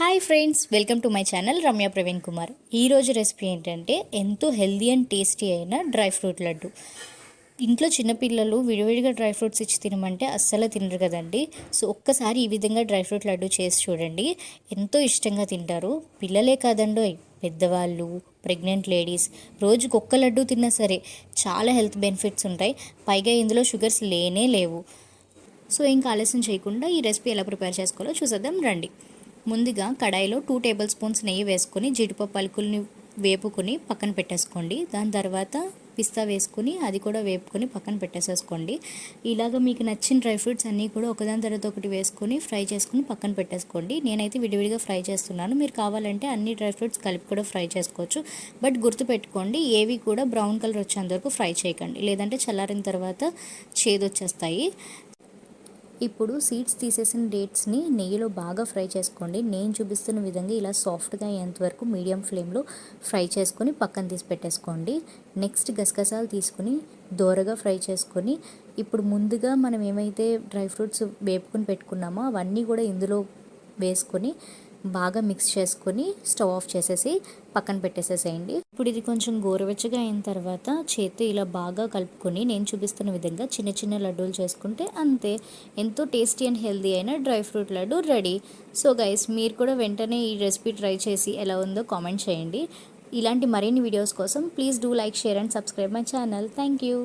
Hi friends, welcome to my channel Ramya Praveen Kumar. ఈరోజు recipe ఏంటంటే ఎంతో హెల్దీ అండ్ టేస్టీ అయిన డ్రై ఫ్రూట్ లడ్డు. ఇంట్లో చిన్నపిల్లలు విడివిడిగా డ్రై ఫ్రూట్స్ ఇచ్చి తినమంటే అస్సలు తినరు కదండి. సో ఒక్కసారి ఈ విధంగా డ్రై ఫ్రూట్ లడ్డు చేసి చూడండి, ఎంతో ఇష్టంగా తింటారు. పిల్లలే కాదండో, పెద్దవాళ్ళు, ప్రెగ్నెంట్ లేడీస్ రోజుకు ఒక్క లడ్డు తిన్నా సరే చాలా హెల్త్ బెనిఫిట్స్ ఉంటాయి. పైగా ఇందులో షుగర్స్ లేనే లేవు. సో ఇంకా ఆలస్యం చేయకుండా ఈ రెసిపీ ఎలా ప్రిపేర్ చేసుకోవాలో చూసేద్దాం రండి. ముందుగా కడాయిలో 2 టేబుల్ స్పూన్స్ నెయ్యి వేసుకొని జీడిపప్పు పలుకుల్ని వేపుకొని పక్కన పెట్టేసుకోండి. దాని తర్వాత పిస్తా వేసుకొని అది కూడా వేపుకొని పక్కన పెట్టేసేసుకోండి. ఇలాగ మీకు నచ్చిన డ్రై ఫ్రూట్స్ అన్నీ కూడా ఒకదాని తర్వాత ఒకటి వేసుకొని ఫ్రై చేసుకుని పక్కన పెట్టేసుకోండి. నేనైతే విడివిడిగా ఫ్రై చేస్తున్నాను. మీరు కావాలంటే అన్ని డ్రై ఫ్రూట్స్ కలిపి కూడా ఫ్రై చేసుకోవచ్చు. బట్ గుర్తుపెట్టుకోండి, ఏవి కూడా బ్రౌన్ కలర్ వచ్చేంత వరకు ఫ్రై చేయకండి, లేదంటే చల్లారిన తర్వాత చేదొచ్చేస్తాయి. ఇప్పుడు సీడ్స్ తీసేసిన డేట్స్ని నెయ్యిలో బాగా ఫ్రై చేసుకోండి. నేను చూపిస్తున్న విధంగా ఇలా సాఫ్ట్గా అయ్యేంత వరకు మీడియం ఫ్లేమ్లో ఫ్రై చేసుకొని పక్కన తీసి పెట్టేసుకోండి. నెక్స్ట్ గసగసాలు తీసుకుని దోరగా ఫ్రై చేసుకొని ఇప్పుడు ముందుగా మనం ఏమైతే డ్రై ఫ్రూట్స్ వేపుకొని పెట్టుకున్నామో అవన్నీ కూడా ఇందులో వేసుకొని బాగా మిక్స్ చేసుకొని స్టవ్ ఆఫ్ చేసేసి పక్కన పెట్టేసేసేయండి. ఇప్పుడు ఇది కొంచెం గోరువెచ్చగా అయిన తర్వాత చేతి ఇలా బాగా కలుపుకొని నేను చూపిస్తున్న విధంగా చిన్న చిన్న లడ్డూలు చేసుకుంటే అంతే, ఎంతో టేస్టీ అండ్ హెల్దీ అయిన dry fruit laddu ready. So guys, మీరు కూడా వెంటనే ఈ రెసిపీ ట్రై చేసి ఎలా ఉందో కామెంట్ చేయండి. ఇలాంటి మరిన్ని వీడియోస్ కోసం please do like, share and subscribe my channel. Thank you.